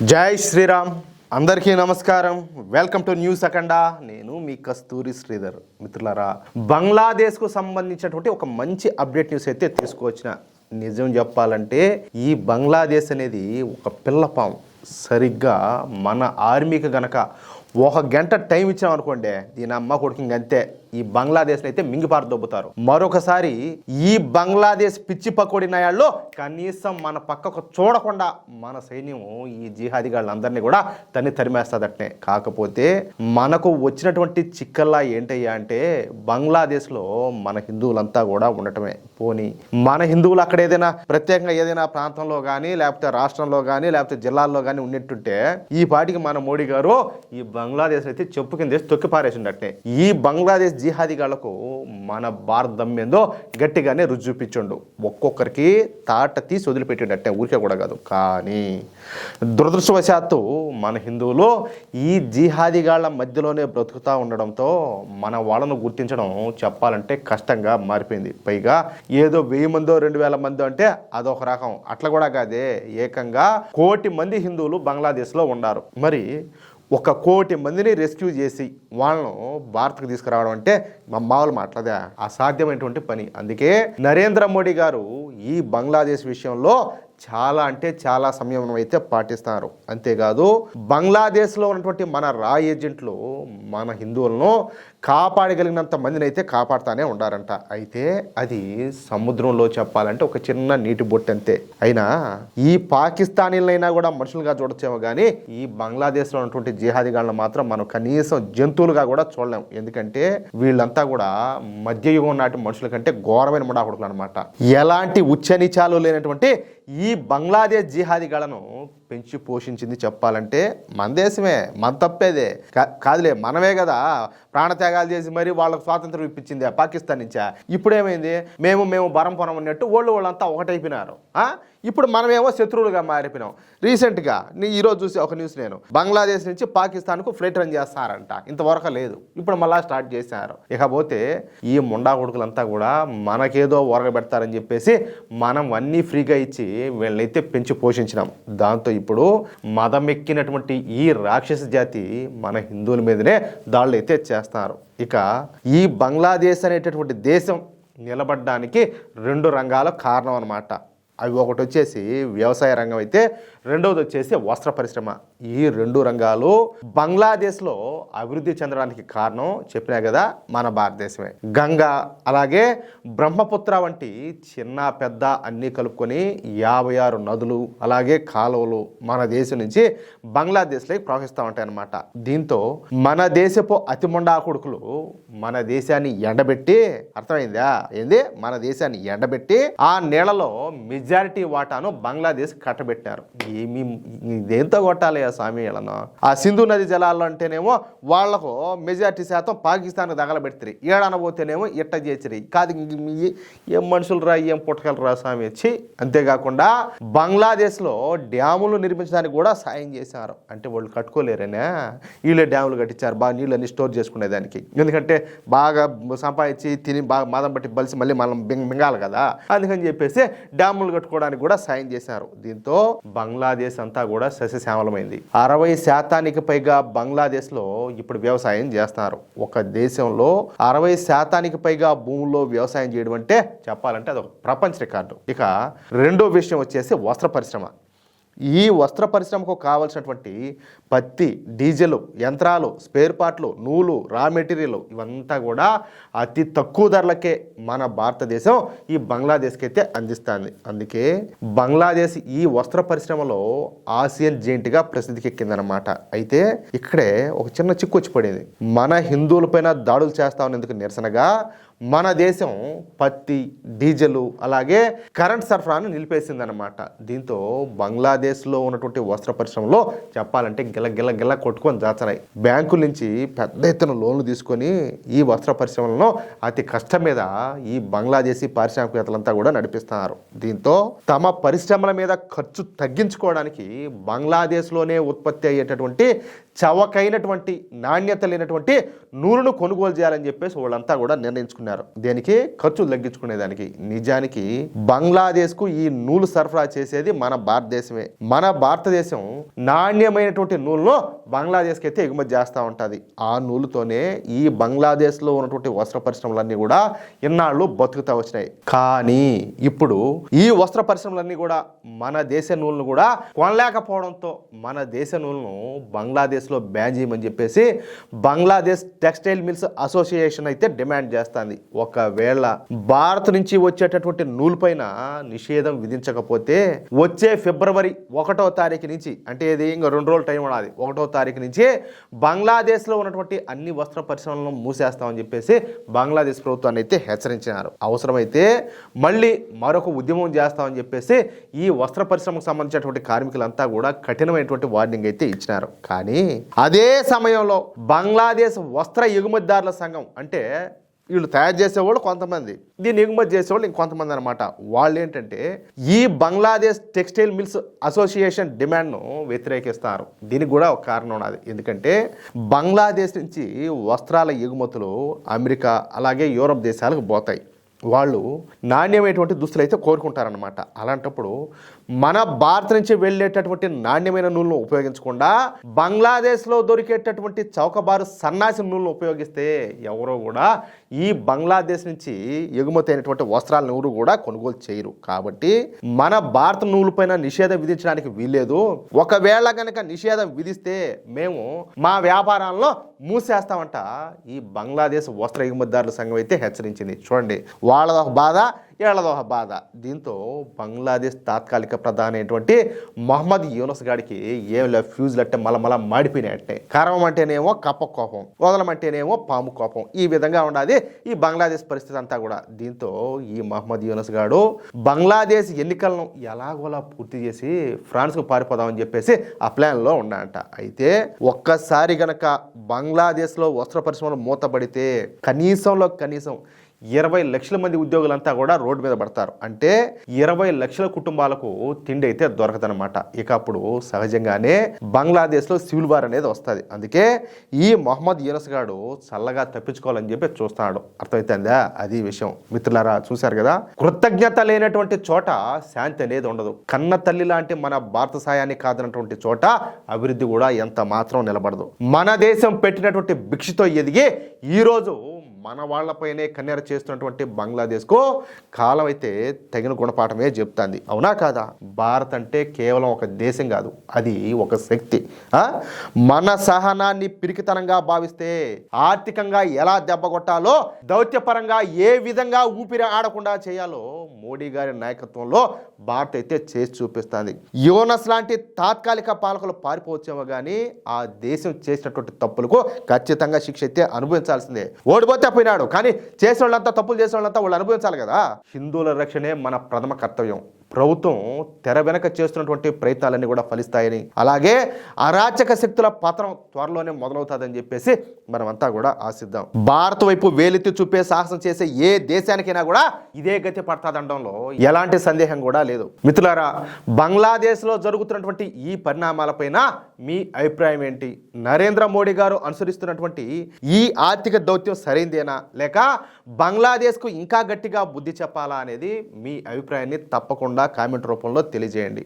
జై శ్రీరామ్. అందరికీ నమస్కారం. వెల్కమ్ టు న్యూస్ అఖండ. నేను మీ కస్తూరి శ్రీధర్. మిత్రులారా, బంగ్లాదేశ్కు సంబంధించినటువంటి ఒక మంచి అప్డేట్ న్యూస్ అయితే తీసుకువచ్చిన. నిజం చెప్పాలంటే ఈ బంగ్లాదేశ్ అనేది ఒక పిల్లపాము. సరిగ్గా మన ఆర్మీకి గనక 1 గంట టైం ఇచ్చాం అనుకోండి, దీని అమ్మ కొడుకు ఇంకంతే ఈ బంగ్లాదేశ్ని అయితే మింగిపారు దొబ్బుతారు. మరొకసారి ఈ బంగ్లాదేశ్ పిచ్చి పకోడి నాయాల్లో కనీసం మన పక్కకు చూడకుండా మన సైన్యం ఈ జిహాదీగాళ్ళందరినీ కూడా తరిమేస్తుందటనే. కాకపోతే మనకు వచ్చినటువంటి చిక్కల్లా ఏంటయ్యా అంటే, బంగ్లాదేశ్లో మన హిందువులంతా కూడా ఉండటమే. పోనీ మన హిందువులు అక్కడ ఏదైనా ప్రత్యేకంగా ఏదైనా ప్రాంతంలో కానీ, లేకపోతే రాష్ట్రంలో కానీ, లేకపోతే జిల్లాల్లో కానీ ఉన్నట్టుంటే ఈ పాటికి మన మోడీ గారు ఈ బంగ్లాదేశ్ అయితే చెప్పు కింద తొక్కి పారేసిండటనే. ఈ బంగ్లాదేశ్ జిహాదీగాళ్లకు మన భారత దమ్మేందో గట్టిగానే రుచి చూపించండు. ఒక్కొక్కరికి తాట తీసి వదిలిపెట్టిండట్టే, ఊరికే కూడా కాదు. కానీ దురదృష్టవశాత్తు మన హిందువులు ఈ జిహాదీగాళ్ల మధ్యలోనే బ్రతుకుతూ ఉండడంతో మన వాళ్ళను గుర్తించడం చెప్పాలంటే కష్టంగా మారిపోయింది. పైగా ఏదో 1000 మందో 2000 మందో అంటే అదొక రకం. అట్లా కూడా కాదే, ఏకంగా 1 కోటి మంది హిందువులు బంగ్లాదేశ్లో ఉన్నారు. మరి 1 కోటి మందిని రెస్క్యూ చేసి వాళ్ళను భారత్కు తీసుకురావడం అంటే మామూలు మాట్లాడే అసాధ్యమైనటువంటి పని. అందుకే నరేంద్ర మోడీ గారు ఈ బంగ్లాదేశ్ విషయంలో చాలా అంటే చాలా సంయమనం అయితే పాటిస్తున్నారు. అంతేకాదు బంగ్లాదేశ్లో ఉన్నటువంటి మన రా ఏజెంట్లు మన హిందువులను కాపాడగలిగినంత మందిని అయితే కాపాడుతూనే ఉండారంట. అయితే అది సముద్రంలో చెప్పాలంటే ఒక చిన్న నీటి బొట్టు అంతే. అయినా ఈ పాకిస్తానీలైనా కూడా మనుషులుగా చూడొచ్చేమో కానీ ఈ బంగ్లాదేశ్లో ఉన్నటువంటి జిహాదీగాళ్ళను మాత్రం మనం కనీసం జంతువులుగా కూడా చూడలేం. ఎందుకంటే వీళ్ళంతా కూడా మధ్యయుగం నాటి మనుషుల కంటే ఘోరమైన ముడాకుడుకులు అనమాట. ఎలాంటి ఉచ్చనీచాలు లేనటువంటి ఈ బంగ్లాదేశ్ జిహాదీగాళ్లను పెంచి పోషించింది చెప్పాలంటే మన దేశమే. మన తప్పేదే కాదులే, మనమే కదా ప్రాణత్యాగాలు చేసి మరి వాళ్ళకు స్వాతంత్రం ఇప్పించింది పాకిస్తాన్ నుంచా. ఇప్పుడేమైంది, మేము బరంపురం అన్నట్టు వాళ్ళంతా ఒకటైపోయినారు. ఇప్పుడు మనమేమో శత్రువులుగా మారిపోయినాం. రీసెంట్గా ఈరోజు చూసి ఒక న్యూస్, నేను బంగ్లాదేశ్ నుంచి పాకిస్తాన్కు ఫ్లైట్ రన్ చేస్తారంట. ఇంతవరకు లేదు, ఇప్పుడు మళ్ళీ స్టార్ట్ చేశారు. ఇకపోతే ఈ ముండా కొడుకులంతా కూడా మనకేదో ఒరగబెడతారని చెప్పేసి మనం అన్నీ ఫ్రీగా ఇచ్చి వీళ్ళనైతే పెంచి పోషించినాం. దాంతో ఇప్పుడు మదమెక్కినటువంటి ఈ రాక్షస జాతి మన హిందువుల మీదనే దాడులు అయితే చేస్తారు. ఇక ఈ బంగ్లాదేశ్ అనేటటువంటి దేశం నిలబడడానికి 2 రంగాలు కారణం అన్నమాట. అవి ఒకటి వచ్చేసి వ్యవసాయ రంగం అయితే, రెండవది వచ్చేసి వస్త్ర పరిశ్రమ. ఈ 2 రంగాలు బంగ్లాదేశ్లో అభివృద్ధి చెందడానికి కారణం చెప్పినా కదా మన భారతదేశమే. గంగా అలాగే బ్రహ్మపుత్ర వంటి చిన్న పెద్ద అన్నీ కలుపుకొని 56 నదులు అలాగే కాలువలు మన దేశం నుంచి బంగ్లాదేశ్లోకి ప్రవహిస్తూ ఉంటాయి అన్నమాట. దీంతో మన దేశపు అతిమొండా కొడుకులు మన దేశాన్ని ఎండబెట్టి, అర్థమైందా ఏంది, మన దేశాన్ని ఎండబెట్టి ఆ నీళ్లలో మెజారిటీ వాటాను బంగ్లాదేశ్ కట్టబెట్టారు. ఏమి దేంతో కొట్టాలి ఆ స్వామి వీళ్ళను? ఆ సింధు నది జలాల్లో అంటేనేమో వాళ్లకు మెజారిటీ శాతం పాకిస్తాన్కి తగలబెడతారు, ఏడనబోతేనేమో ఇట్ట చేసిరి. కాదు ఏం మనుషులు రా, ఏం పుట్టగలరు రా స్వామి వచ్చి. అంతేకాకుండా బంగ్లాదేశ్లో డ్యాములు నిర్మించడానికి కూడా సాయం చేశారు. అంటే వాళ్ళు కట్టుకోలేరనే వీళ్ళే డ్యాములు కట్టించారు, బాగా నీళ్ళని స్టోర్ చేసుకునేదానికి. ఎందుకంటే బాగా సంపాదించి తిని బాగా మదం బట్టి బలిసి మళ్ళీ మనం మింగాలి కదా, అందుకని చెప్పేసి డ్యాములు కట్టుకోవడానికి కూడా సాయం చేశారు. దీంతో బంగ్లాదేశ్ అంతా కూడా సస్యశ్యామలమైంది. 60% పైగా బంగ్లాదేశ్లో ఇప్పుడు వ్యవసాయం చేస్తున్నారు. ఒక దేశంలో 60% పైగా భూముల్లో వ్యవసాయం చేయడం అంటే చెప్పాలంటే అదొక ప్రపంచ రికార్డు. ఇక రెండో విషయం వచ్చేసి వస్త్ర పరిశ్రమ. ఈ వస్త్ర పరిశ్రమకు కావాల్సినటువంటి పత్తి, డీజిల్, యంత్రాలు, స్పేర్ పార్ట్లు, నూలు, రా మెటీరియల్ ఇవంతా కూడా అతి తక్కువ ధరలకే మన భారతదేశం ఈ బంగ్లాదేశ్కి అయితే అందిస్తుంది. అందుకే బంగ్లాదేశ్ ఈ వస్త్ర పరిశ్రమలో ఆసియన్ జెయింట్గా ప్రసిద్ధికెక్కిందనమాట. అయితే ఇక్కడే ఒక చిన్న చిక్కు వచ్చి పడింది. మన హిందువులపైన దాడులు చేస్తా ఉన్నందుకు నిరసనగా మన దేశం పత్తి, డీజిల్ అలాగే కరెంట్ సరఫరాను నిలిపేసిందనమాట. దీంతో బంగ్లాదేశ్లో ఉన్నటువంటి వస్త్ర పరిశ్రమలో చెప్పాలంటే గిల్ల కొట్టుకొని దాచరాయి. బ్యాంకుల నుంచి పెద్ద ఎత్తున లోన్లు తీసుకొని ఈ వస్త్ర పరిశ్రమలను అతి కష్టం మీద ఈ బంగ్లాదేశీ పారిశ్రామికవేత్తలంతా కూడా నడిపిస్తున్నారు. దీంతో తమ పరిశ్రమల మీద ఖర్చు తగ్గించుకోవడానికి బంగ్లాదేశ్లోనే ఉత్పత్తి అయ్యేటటువంటి చవకైనటువంటి నాణ్యత లేనటువంటి నూలును కొనుగోలు చేయాలని చెప్పేసి వాళ్ళంతా కూడా నిర్ణయించుకున్నారు. చేసుకున్నారు. దేనికి? ఖర్చులు తగ్గించుకునేదానికి. నిజానికి బంగ్లాదేశ్కు ఈ నూలు సరఫరా చేసేది మన భారతదేశమే. మన భారతదేశం నాణ్యమైనటువంటి నూలును బంగ్లాదేశ్కి అయితే ఎగుమతి చేస్తూ ఉంటుంది. ఆ నూలుతోనే ఈ బంగ్లాదేశ్లో ఉన్నటువంటి వస్త్ర పరిశ్రమలన్నీ కూడా ఇన్నాళ్ళు బతుకుతా వచ్చినాయి. కానీ ఇప్పుడు ఈ వస్త్ర పరిశ్రమలన్నీ కూడా మన దేశ నూలును కూడా కొనలేకపోవడంతో మన దేశ నూలును బంగ్లాదేశ్లో బ్యాన్ చేయమని చెప్పేసి బంగ్లాదేశ్ టెక్స్టైల్ మిల్స్ అసోసియేషన్ అయితే డిమాండ్ చేస్తుంది. ఒకవేళ భారత్ నుంచి వచ్చేటటువంటి నూలు పైన నిషేధం విధించకపోతే వచ్చే ఫిబ్రవరి 1వ తారీఖు నుంచి, అంటే ఇది ఇంకా 2 రోజులు టైం ఉన్నది, 1వ తారీఖు నుంచి బంగ్లాదేశ్లో ఉన్నటువంటి అన్ని వస్త్ర పరిశ్రమలను మూసేస్తామని చెప్పేసి బంగ్లాదేశ్ ప్రభుత్వాన్ని అయితే హెచ్చరించినారు. అవసరమైతే మళ్ళీ మరొక ఉద్యమం చేస్తామని చెప్పేసి ఈ వస్త్ర పరిశ్రమకు సంబంధించినటువంటి కార్మికులంతా కూడా కఠినమైనటువంటి వార్నింగ్ అయితే ఇచ్చినారు. కానీ అదే సమయంలో బంగ్లాదేశ్ వస్త్ర ఎగుమతిదారుల సంఘం, అంటే వీళ్ళు తయారు చేసేవాళ్ళు కొంతమంది, దీన్ని ఎగుమతి చేసేవాళ్ళు ఇంకొంతమంది అనమాట. వాళ్ళు ఏంటంటే ఈ బంగ్లాదేశ్ టెక్స్టైల్ మిల్స్ అసోసియేషన్ డిమాండ్ను వ్యతిరేకిస్తారు. దీనికి కూడా ఒక కారణం ఉన్నది. ఎందుకంటే బంగ్లాదేశ్ నుంచి వస్త్రాల ఎగుమతులు అమెరికా అలాగే యూరప్ దేశాలకు పోతాయి. వాళ్ళు నాణ్యమైనటువంటి దుస్తులు అయితే కోరుకుంటారనమాట. అలాంటప్పుడు మన భారత్ నుంచి వెళ్ళేటటువంటి నాణ్యమైన నూలును ఉపయోగించకుండా బంగ్లాదేశ్లో దొరికేటటువంటి చౌకబారు సన్నాసి నూలును ఉపయోగిస్తే ఎవరో కూడా ఈ బంగ్లాదేశ్ నుంచి ఎగుమతి అయినటువంటి వస్త్రాలను ఎవరు కూడా కొనుగోలు చేయరు. కాబట్టి మన భారత నూలు పైన నిషేధం విధించడానికి వీల్లేదు. ఒకవేళ కనుక నిషేధం విధిస్తే మేము మా వ్యాపారాల్లో మూసేస్తామంట ఈ బంగ్లాదేశ్ వస్త్ర ఎగుమతిదారుల సంఘం అయితే హెచ్చరించింది. చూడండి, వాళ్ళదొక బాధ, వీళ్ళదొక బాధ. దీంతో బంగ్లాదేశ్ తాత్కాలిక ప్రధాని అయినటువంటి మొహమ్మద్ యూనస్ గాడికి ఏం ఫ్యూజులు అంటే మళ్ళా మాడిపోయినట్టే. కరవం అంటేనేమో కప్ప కోపం, వదలమంటేనేమో పాము కోపం. ఈ విధంగా ఉండాలి ఈ బంగ్లాదేశ్ పరిస్థితి అంతా కూడా. దీంతో ఈ మొహమ్మద్ యూనస్ గాడు బంగ్లాదేశ్ ఎన్నికలను ఎలాగోలా పూర్తి చేసి ఫ్రాన్స్కు పారిపోదామని చెప్పేసి ఆ ప్లాన్లో ఉన్నాడంట. అయితే ఒక్కసారి గనక బంగ్లాదేశ్లో వస్త్ర పరిశ్రమలు మూతపడితే కనీసం 20 లక్షల మంది ఉద్యోగులంతా కూడా రోడ్డు మీద పడతారు. అంటే 20 లక్షల కుటుంబాలకు తిండి అయితే దొరకదనమాట. ఇక అప్పుడు సహజంగానే బంగ్లాదేశ్లో సివిల్ వార్ అనేది వస్తుంది. అందుకే ఈ మొహమ్మద్ యూనస్ గాడు చల్లగా తప్పించుకోవాలని చెప్పి చూస్తున్నాడు. అర్థమవుతుందా? అది విషయం. మిత్రులారా, చూశారు కదా, కృతజ్ఞత లేనటువంటి చోట శాంతి అనేది ఉండదు. కన్న తల్లి లాంటి మన భారత సాయాన్ని కాదన్నటువంటి చోట అభివృద్ధి కూడా ఎంత మాత్రం నిలబడదు. మన దేశం పెట్టినటువంటి భిక్షతో ఎదిగి ఈరోజు మన వాళ్లపైనే కన్నెర చేస్తున్నటువంటి బంగ్లాదేశ్కు కాలం అయితే తగిన గుణపాఠమే చెప్తుంది. అవునా కాదా? భారత్ అంటే కేవలం ఒక దేశం కాదు, అది ఒక శక్తి. మన సహనాన్ని పిరికితనంగా భావిస్తే ఆర్థికంగా ఎలా దెబ్బకొట్టాలో, దౌత్యపరంగా ఏ విధంగా ఊపిరి ఆడకుండా చేయాలో మోడీ గారి నాయకత్వంలో భారత్ అయితే చేసి చూపిస్తుంది. యూనస్ లాంటి తాత్కాలిక పాలకులు పారిపోవచ్చేమో కానీ ఆ దేశం చేసినటువంటి తప్పులకు ఖచ్చితంగా శిక్ష అయితే అనుభవించాల్సిందే. ఓడిపోతే పోయినాడు, కానీ చేసిన వాళ్ళంతా, తప్పులు చేసిన వాళ్ళంతా వాళ్ళు అనుభవించాలి కదా. హిందువుల రక్షణే మన ప్రథమ కర్తవ్యం. ప్రభుత్వం తెర వెనక చేస్తున్నటువంటి ప్రయత్నాలన్నీ కూడా ఫలిస్తాయని, అలాగే అరాచక శక్తుల పతనం త్వరలోనే మొదలవుతుందని చెప్పేసి మనమంతా కూడా ఆశిద్దాం. భారత్ వైపు వేలెత్తి చూపే సాహసం చేసే ఏ దేశానికైనా కూడా ఇదే గతి పడతాదనడంలో ఎలాంటి సందేహం కూడా లేదు. మిత్రులారా, బంగ్లాదేశ్లో జరుగుతున్నటువంటి ఈ పరిణామాలపైన మీ అభిప్రాయం ఏంటి? నరేంద్ర మోడీ గారు అనుసరిస్తున్నటువంటి ఈ ఆర్థిక దౌత్యం సరైందేనా, లేక బంగ్లాదేశ్కు ఇంకా గట్టిగా బుద్ధి చెప్పాలా అనేది మీ అభిప్రాయాన్ని తప్పకుండా కామెంట్ రూపంలో తెలియజేయండి.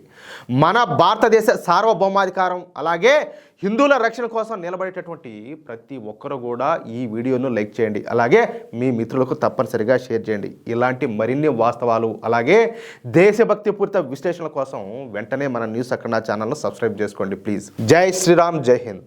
మన భారతదేశ సార్వభౌమాధికారం అలాగే హిందువుల రక్షణ కోసం నిలబడేటటువంటి ప్రతి ఒక్కరు కూడా ఈ వీడియోను లైక్ చేయండి. అలాగే మీ మిత్రులకు తప్పనిసరిగా షేర్ చేయండి. ఇలాంటి మరిన్ని వాస్తవాలు అలాగే దేశభక్తి పూరిత విశ్లేషణల కోసం వెంటనే మన న్యూస్ అఖండ ఛానల్ను సబ్స్క్రైబ్ చేసుకోండి ప్లీజ్. జై శ్రీరామ్, జై హింద్.